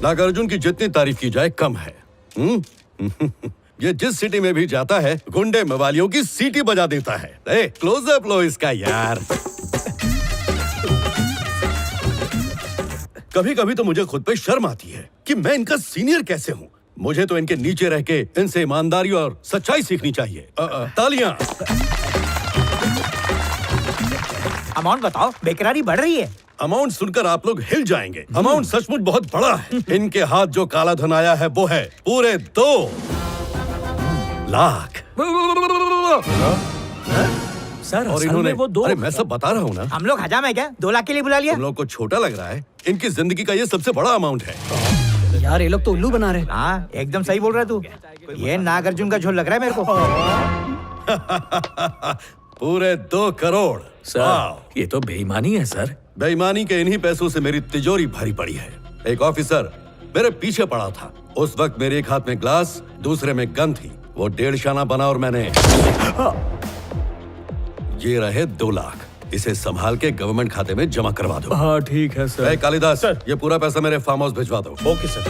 नागार्जुन की जितनी तारीफ की जाए कम है। ये जिस सिटी में भी जाता है गुंडे मवालियों की सीटी बजा देता है। क्लोजअप लो इसका यार। कभी कभी तो मुझे खुद पे शर्म आती है कि मैं इनका सीनियर कैसे हूँ। मुझे तो इनके नीचे रह के इनसे ईमानदारी और सच्चाई सीखनी चाहिए। तालियां। अमाउंट बताओ, बेकरारी बढ़ रही है। अमाउंट सुनकर आप लोग हिल जाएंगे। अमाउंट सचमुच बहुत बड़ा है। इनके हाथ जो काला धन आया है वो है पूरे 2 लाख। सर और इन्होंने वो 2 अरे मैं सब बता रहा हूँ ना। हम लोग हजाम है क्या? 2 लाख के लिए बुला लिया? तुम लोग को छोटा लग रहा है, इनकी जिंदगी का ये सबसे बड़ा अमाउंट है। यार ये लोग तो उल्लू बना रहे। हाँ एकदम सही बोल रहा है तू। ये नागार्जुन का झोल लग रहा है मेरे को। पूरे 2 करोड़। सर ये तो बेईमानी है सर। बेईमानी के इन्हीं पैसों से मेरी तिजोरी भरी पड़ी है। एक ऑफिसर मेरे पीछे पड़ा था। उस वक्त मेरे एक हाथ में ग्लास, दूसरे में गन थी। वो 1.5 शाना बना और मैंने ये रहे 2 लाख। इसे संभाल के गवर्नमेंट खाते में जमा करवा दो। हाँ ठीक है सर। कालिदास सर, ये पूरा पैसा मेरे फार्म हाउस भिजवा दो। Okay sir.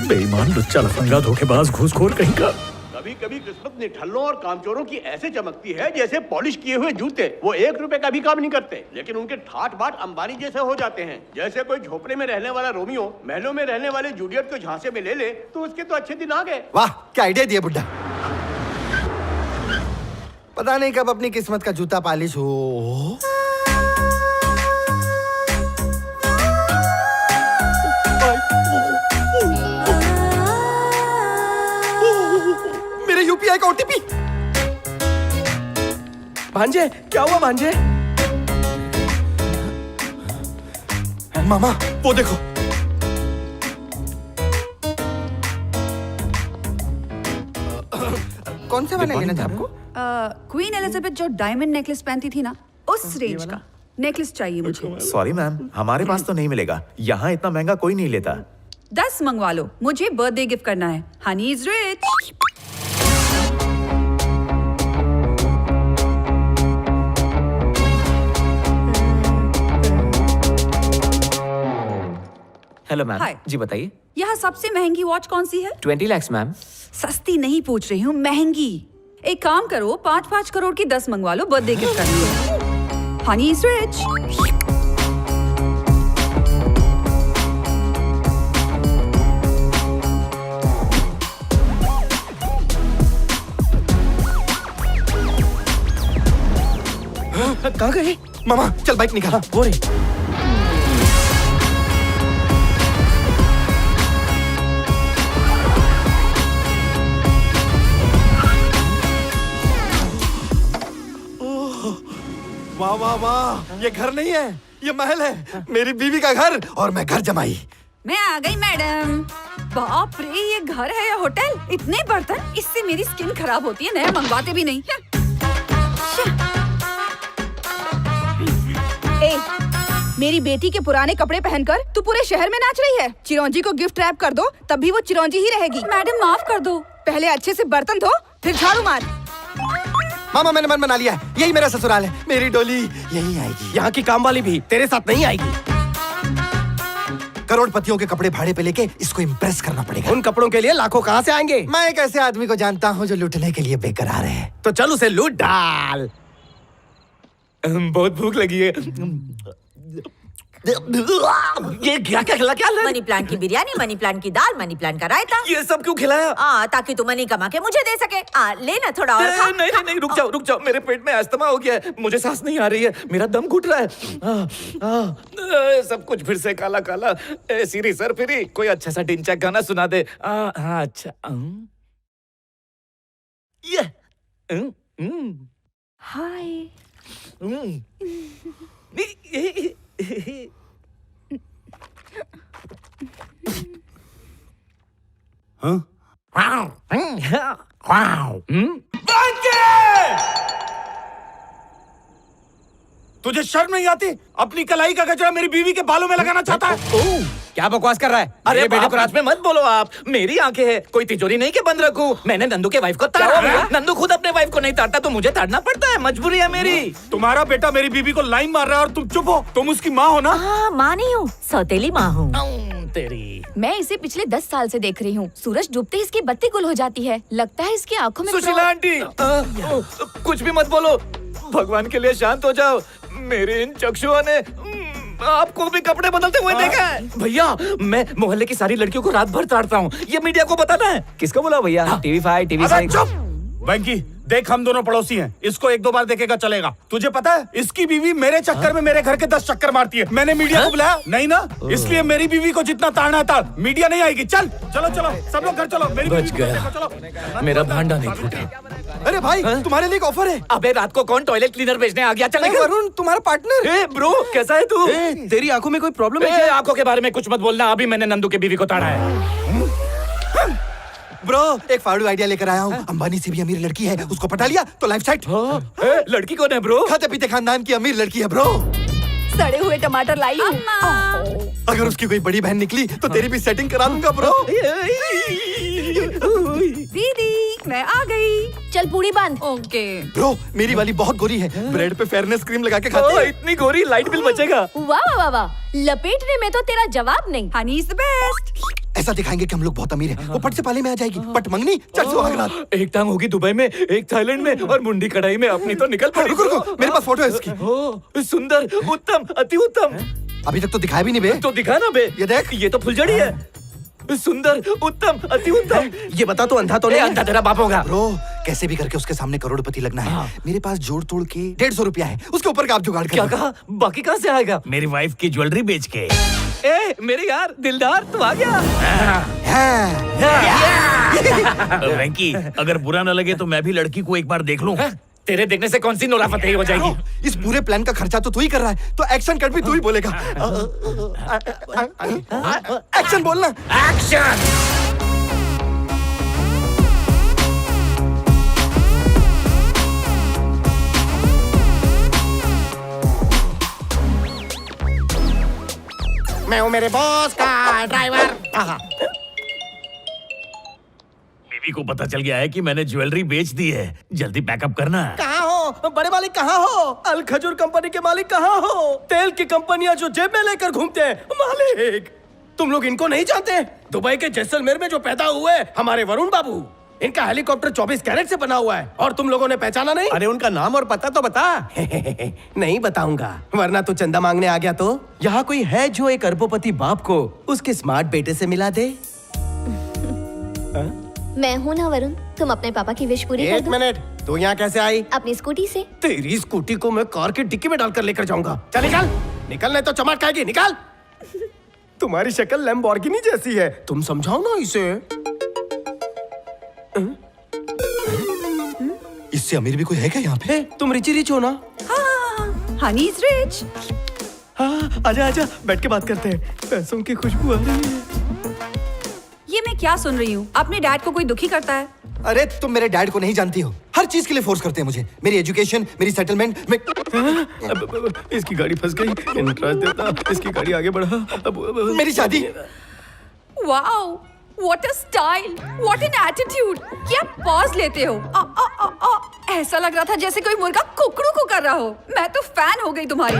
बेईमान, लुच्चा, लफंगा, धोखेबाज, घूसखोर कहीं का। कभी कभी किस्मत निठल्लों और कामचोरों की ऐसे चमकती है जैसे पॉलिश किए हुए जूते। वो 1 रुपए का भी काम नहीं करते, लेकिन उनके ठाट बाट अंबानी जैसे हो जाते हैं। जैसे कोई झोपड़े में रहने वाला रोमियो महलों में रहने वाले जूलियट को झांसे में ले ले तो उसके तो अच्छे दिन आ गए। वाह क्या आइडिया दिया बुड्ढा। पता नहीं कब अपनी किस्मत का जूता पालिश हो। मेरे यूपीआई का ओटीपी। भांजे क्या हुआ भांजे? मामा वो देखो। कौन सा वाला लेना था आपको? क्वीन एलिजाबेथ जो डायमंड नेकलेस पहनती थी ना, उस रेंज का नेकलेस चाहिए मुझे। सॉरी मैम, हमारे पास तो नहीं मिलेगा। यहाँ इतना महंगा कोई नहीं लेता। 10 मंगवा लो, मुझे बर्थडे गिफ्ट करना है। Honey is rich. Hello ma'am. Hi. जी बताइए। यहाँ सबसे महंगी वॉच कौन सी है? 20 lakhs मैम। सस्ती नहीं पूछ रही हूँ, महंगी। एक काम करो, 5-5 करोड़ की 10 मंगवा लो, बर्थडे गिफ्ट करनी है। Honey is rich. कहाँ गए? मामा चल बाइक निकाल। वो रे। वाह वाह वाह, ये घर नहीं है, ये महल है। मेरी बीवी का घर और मैं घर जमाई। मैं आ गई मैडम। बाप रे, ये घर है या होटल? इतने बर्तन, इससे मेरी स्किन खराब होती है, नया मंगवाते भी नहीं। ए, मेरी बेटी के पुराने कपड़े पहनकर तू पूरे शहर में नाच रही है। चिरौंजी को गिफ्ट रैप कर दो, तब भी वो चिरौंजी ही रहेगी। मैडम माफ कर दो। पहले अच्छे से बर्तन धो, फिर झाड़ू मार। मामा मैंने मन बना लिया है, यही मेरा ससुराल है। मेरी डोली यही आएगी। यहाँ की काम वाली भी तेरे साथ नहीं आएगी। करोड़पतियों के कपड़े भाड़े पे लेके इसको इम्प्रेस करना पड़ेगा। उन कपड़ों के लिए लाखों कहाँ से आएंगे? मैं एक ऐसे आदमी को जानता हूँ जो लूटने के लिए बेकरार है। तो चल उसे लूट डाल। बहुत भूख लगी है। ये क्या क्या खिला? क्या मनी प्लांट की बिरयानी, मनी प्लांट की दाल, मनी प्लांट का रायता। ये सब क्यों खिलाया? ताकि तू मनी कमा के मुझे दे सके। लेना थोड़ा और खा। नहीं नहीं नहीं, रुक जाओ। मेरे पेट में अस्थमा हो गया है, मुझे सांस नहीं आ रही है, मेरा दम घुट रहा है। सब कुछ फिर से काला काला। सीरी सर फिरी, कोई अच्छा सा डिंचक गाना सुना दे। हाँ अच्छा। ये हाय। तुझे शर्म नहीं आती? अपनी कलाई का गजरा मेरी बीवी के बालों में लगाना चाहता है। क्या बकवास कर रहा है? अरे बेटे को रात में मत बोलो आप। मेरी आंखें हैं, कोई तिजोरी नहीं के बंद रखूं। मैंने नंदू के वाइफ को ताड़ा। नंदू खुद अपने वाइफ को नहीं ताड़ता तो मुझे ताड़ना पड़ता है, मजबूरी है मेरी। तुम्हारा बेटा मेरी बीवी को लाइन मार रहा है और तुम चुप हो। तुम उसकी माँ हो ना? माँ नहीं हूँ, सौतेली माँ हूँ। तेरी। मैं इसे पिछले 10 साल से देख रही हूँ। सूरज डूबते ही इसकी बत्ती गुल हो जाती है। लगता है इसकी आंखों में सुशीला आंटी, कुछ भी मत बोलो, भगवान के लिए शांत हो जाओ। मेरे इन चक्षुओं ने आपको भी कपड़े बदलते हुए देखा है। भैया, मैं मोहल्ले की सारी लड़कियों को रात भर ताड़ता हूँ, ये मीडिया को बताना है। किसको बोला भैया? TV5, अबे TV6। चुप! वेंकी, देख हम दोनों पड़ोसी हैं, इसको 1-2 बार देखेगा चलेगा। तुझे पता है इसकी बीवी मेरे चक्कर में मेरे घर के 10 चक्कर मारती है। मैंने मीडिया को बुलाया नहीं ना, इसलिए मेरी बीवी को जितना ताड़ना है ताड़, मीडिया नहीं आएगी। चल चलो चलो सब लोग घर चलो, मेरी बीवी को देखो, चलो। मेरा भांडा नहीं फूटा। अरे भाई तुम्हारे लिए एक ऑफर है। अबे रात को कौन टॉयलेट क्लीनर बेचने आ गया? चल निकल। वरुण तुम्हारा पार्टनर। ए ब्रो, कैसा है तू? तेरी आंखों में कोई प्रॉब्लम है? ए, आंखों के बारे में कुछ मत बोलना, अभी मैंने नंदू की बीवी को ताड़ा है। ब्रो एक फाड़ू आइडिया लेकर आया हूँ। अंबानी से भी अमीर लड़की है, उसको पटा लिया तो लाइफ सेट। लड़की कौन है ब्रो? खाते पीते खानदान की अमीर लड़की है ब्रो। सड़े हुए टमाटर लाई हूँ। अगर उसकी कोई बड़ी बहन निकली तो तेरी भी सेटिंग करा दूंगा ब्रो। दीदी मैं आ गई। चल पूरी बांध। ओके। ब्रो मेरी वाली बहुत गोरी है, ब्रेड पे फेयरनेस क्रीम लगा के खाती है। इतनी गोरी, लाइट बिल बचेगा। वाह वाह वाह, लपेटने में तो तेरा जवाब नहीं। Honey is the best. ऐसा दिखाएंगे कि हम लोग बहुत अमीर हैं। वो पट से पाले में आ जाएगी, पट मंगनी चट सुहागरात। एक टांग होगी दुबई में, एक थाईलैंड में और मुंडी कढ़ाई में। अपनी तो निकल पड़ी। रुको रुको, मेरे पास फोटो है इसकी। सुंदर, उत्तम, अति उत्तम। अभी तक तो दिखाया भी नहीं बे। तो दिखा ना बे। ये देख, ये तो फुलझड़ी है। सुंदर, उत्तम, अति उत्तम। ये बता तो अंधा तो नहीं? अंधा तेरा बाप होगा। ब्रो कैसे भी करके उसके सामने करोड़पति लगना है। मेरे पास जोड़ तोड़ के 150 रुपया है, उसके ऊपर का आप जुगाड़ कर। क्या कहा? बाकी कहाँ से आएगा? मेरी वाइफ की ज्वेलरी बेच के। ए मेरे यार दिलदार, तू आ गया। वेंकी, अगर बुरा न लगे तो मैं भी लड़की को एक बार देख लूं। तेरे देखने से कौन सी नोराफतेही हो जाएगी? इस पूरे प्लान का खर्चा तो तू ही कर रहा है, तो एक्शन कट भी तू ही बोलेगा। एक्शन बोलना। एक्शन। मैं हूँ मेरे बॉस का ड्राइवर। बीवी को पता चल गया है कि मैंने ज्वेलरी बेच दी है। जल्दी पैकअप करना। कहाँ हो बड़े मालिक? कहाँ हो? अल खजूर कंपनी के मालिक कहाँ हो? तेल की कंपनियां जो जेब में लेकर घूमते हैं मालिक, तुम लोग इनको नहीं जानते? दुबई के जैसलमेर में जो पैदा हुए हमारे वरुण बाबू, इनका हेलीकॉप्टर 24 कैरेट से बना हुआ है और तुम लोगों ने पहचाना नहीं? अरे उनका नाम और पता तो बता। नहीं बताऊंगा, वरना तू चंदा मांगने आ गया तो। यहाँ कोई है जो एक अरबोपति बाप को उसके स्मार्ट बेटे से मिला दे? मैं हूँ ना वरुण, तुम अपने पापा की विश पूरी कर दो। 1 मिनट, तू यहाँ कैसे आई? अपनी स्कूटी से। तेरी स्कूटी को मैं कार की डिक्की में डालकर लेकर जाऊंगा। चल निकल, निकल नहीं तो चमक खाएगी। निकल। तुम्हारी शक्ल लैम्बोर्गिनी जैसी है, तुम समझाओ ना इसे। इससे अमीर भी कोई है क्या यहाँ पे? तुम रिच हो ना? Honey is rich. हाँ, आजा आजा, बैठ के बात करते हैं। पैसों की खुशबू आ रही है। ये मैं क्या सुन रही हूँ? अपने डैड को कोई दुखी करता है? अरे तुम मेरे डैड को नहीं जानती हो, हर चीज के लिए फोर्स करते हैं मुझे। मेरी एजुकेशन, मेरी सेटलमेंट में... इसकी गाड़ी फंस गई, इंटरेस्ट देता, इसकी गाड़ी आगे बढ़ा। मेरी शादी। Wow, what a style, what an attitude. क्या पॉज लेते हो? ऐसा लग रहा था जैसे कोई मुर्गा कुकड़ू को कर रहा हो। मैं तो फैन हो गई तुम्हारी।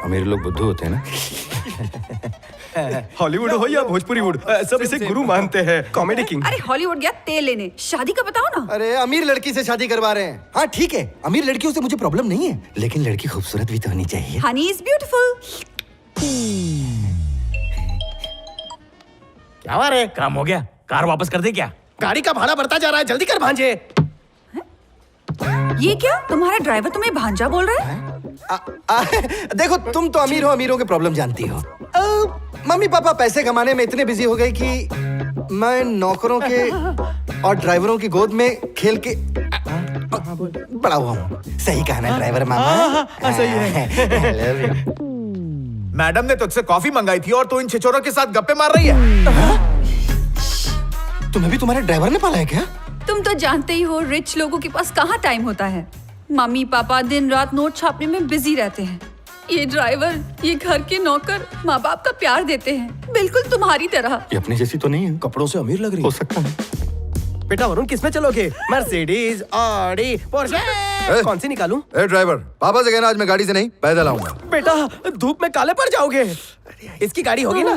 अमीर लोग बुद्धू होते हैं ना। हॉलीवुड हो या भोजपुरी वुड, सब इसे गुरु मानते हैं, कॉमेडी किंग। अरे हॉलीवुड गया तेल लेने, शादी का बताओ ना। अरे अमीर लड़की से शादी करवा रहे हैं। हाँ ठीक है, अमीर लड़कियों से मुझे प्रॉब्लम नहीं है, लेकिन लड़की खूबसूरत भी तो होनी चाहिए। Honey is beautiful. क्या हुआ रे? काम हो गया, कार वापस कर दे क्या? गाड़ी का भाड़ा बढ़ता जा रहा है, जल्दी कर भांजे। ये क्या, तुम्हारा ड्राइवर तुम्हें भांजा बोल रहा है? देखो तुम तो अमीर हो, अमीरों के प्रॉब्लम जानती हो। मम्मी पापा पैसे कमाने में इतने बिजी हो गए कि मैं नौकरों के और ड्राइवरों की गोद में खेल के बड़ा हुआ हूँ। सही कहा ना ड्राइवर मामा? सही है। मैडम ने तुझसे कॉफी मंगाई थी और तू इन छिछोरों के साथ गप्पे मार रही है। तुम्हें भी तुम्हारे ड्राइवर ने पाला है क्या? तुम तो जानते ही हो रिच लोगों के पास कहाँ टाइम होता है। मम्मी पापा दिन रात नोट छापने में बिजी रहते हैं। ये ड्राइवर, ये घर के नौकर माँ बाप का प्यार देते हैं, बिल्कुल तुम्हारी तरह। ये अपने जैसी तो नहीं है, कपड़ों से अमीर लग रही हो सकता है। बेटा वरुण किसमें चलोगे? मर्सिडीज, ऑडी, पोर्शे, कौन सी निकालूं? ए ड्राइवर, पापा से कहना आज मैं गाड़ी से नहीं पैदल आऊंगा। बेटा धूप में काले पड़ जाओगे। इसकी गाड़ी होगी ना?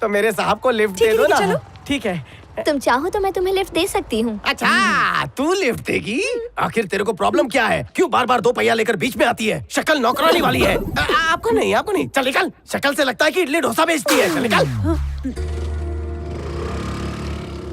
तो मेरे साहब को लिफ्ट दे दो ना। ठीक है। तुम चाहो तो मैं तुम्हें लिफ्ट दे सकती हूँ। अच्छा, तू लिफ्ट देगी? आखिर तेरे को प्रॉब्लम क्या है? क्यों बार बार दो पहिया लेकर बीच में आती है? शक्ल नौकरानी वाली है। आपको नहीं। चल निकल। शक्ल से लगता है कि इडली डोसा बेचती है। चल निकल।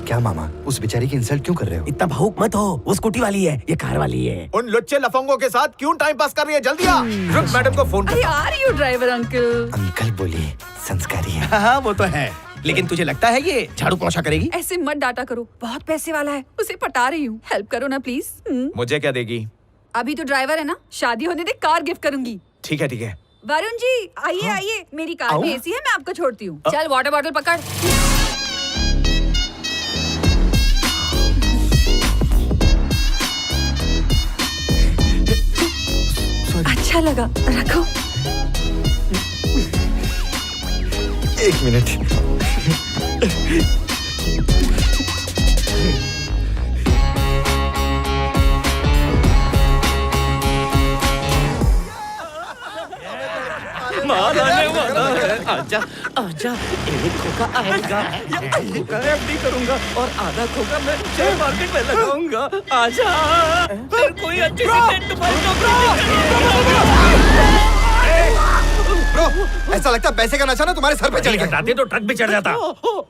क्या मामा, उस बेचारी की इंसल्ट क्यों कर रहे हो? इतना भावुक मत हो। वो स्कूटी वाली है, ये कार वाली है। उन लुच्चे लफंगों के साथ क्यों टाइम पास कर रही है? जल्दी आ। रुक, मैडम को फोन अरे आ रही हूँ ड्राइवर अंकल। अंकल बोलिए, संस्कारी है। हाँ वो तो है, लेकिन तुझे लगता है ये झाड़ू पोछा करेगी? ऐसे मत डांटा करो, बहुत पैसे वाला है, उसे पटा रही हूँ। हेल्प करो ना प्लीज। मुझे क्या देगी? अभी तो ड्राइवर है ना, शादी होने दे कार गिफ्ट करूंगी। ठीक है। वरुण जी आइए, मेरी कार में एसी है, मैं आपको छोड़ती हूँ। चल वाटर बॉटल पकड़। अच्छा लगा, रखो। एक मिनट। आजा आजा, एक खोखा आएगा, आधा खोखा एफडी करूंगा और आधा खोखा मैं शेयर मार्केट में लगाऊंगा। आजा, फिर कोई अच्छी सी टेंट पर ब्रो, ऐसा लगता है पैसे का नशा ना तुम्हारे सर पे चढ़ गया। हटाते तो ट्रक भी चढ़ जाता।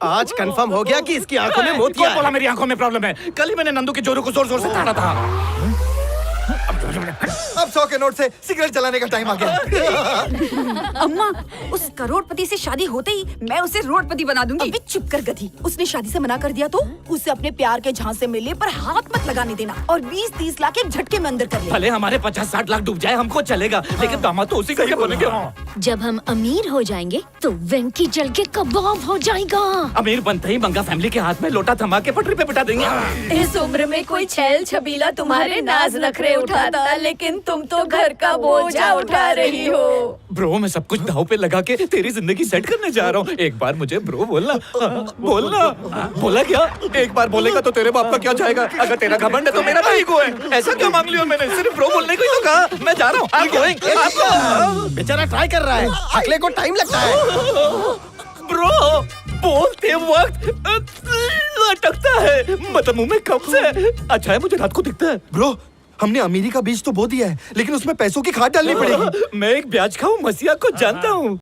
आज कंफर्म हो गया कि इसकी आंखों में मोतिया कौन बोला मेरी आंखों में प्रॉब्लम है? कल ही मैंने नंदू के जोरों को जोर जोर से ताड़ा था। अब 100 के नोट से सिगरेट जलाने का टाइम आ गया। अम्मा, उस करोड़पति से शादी होते ही मैं उसे रोडपति बना दूंगी। अबे चुप कर गधी। उसने शादी से मना कर दिया तो उसे अपने प्यार के झांसे में ले, पर हाथ मत लगाने देना। और 20-30 लाख एक झटके में अंदर कर ले। भले हमारे 50-60 लाख डूब जाए हमको चलेगा, लेकिन दामाद तो उसी का ही बनेंगे। जब हम अमीर हो जाएंगे तो वेंकी जल के कबाब हो जाएगा। अमीर बनते ही मंगा फैमिली के हाथ में लोटा थमा के पटरी पे बिठा देंगे। इस उम्र में कोई छैल छबीला तुम्हारे नाज नखरे उठाता, लेकिन तुम तो घर का बोझा उठा रही हो। ब्रो, मैं सब कुछ दाव पे लगा के तेरी जिंदगी सेट करने जा रहा हूँ। एक बार मुझे ब्रो बोलना। बोला क्या? एक बार बोलेगा तो तेरे बाप का क्या जाएगा? अगर तेरा घमंड है तो मेरा भी ईगो है। ऐसा क्या मांग लिया मैंने? सिर्फ ब्रो बोलने को ही तो कहा। मैं जा रहा हूँ। बेचारा ट्राई कर रहा है, अगले को टाइम लगता है। ब्रो, बोलते वक्त अटकता है, मतलब मुंह में कब से। अच्छा है मुझे रात को दिखता है। ब्रो, हमने अमीरी का बीज तो बो दिया है, लेकिन उसमें पैसों की खाद डालनी पड़ेगी। मैं एक ब्याज खाऊं मसीहा को जानता हूँ।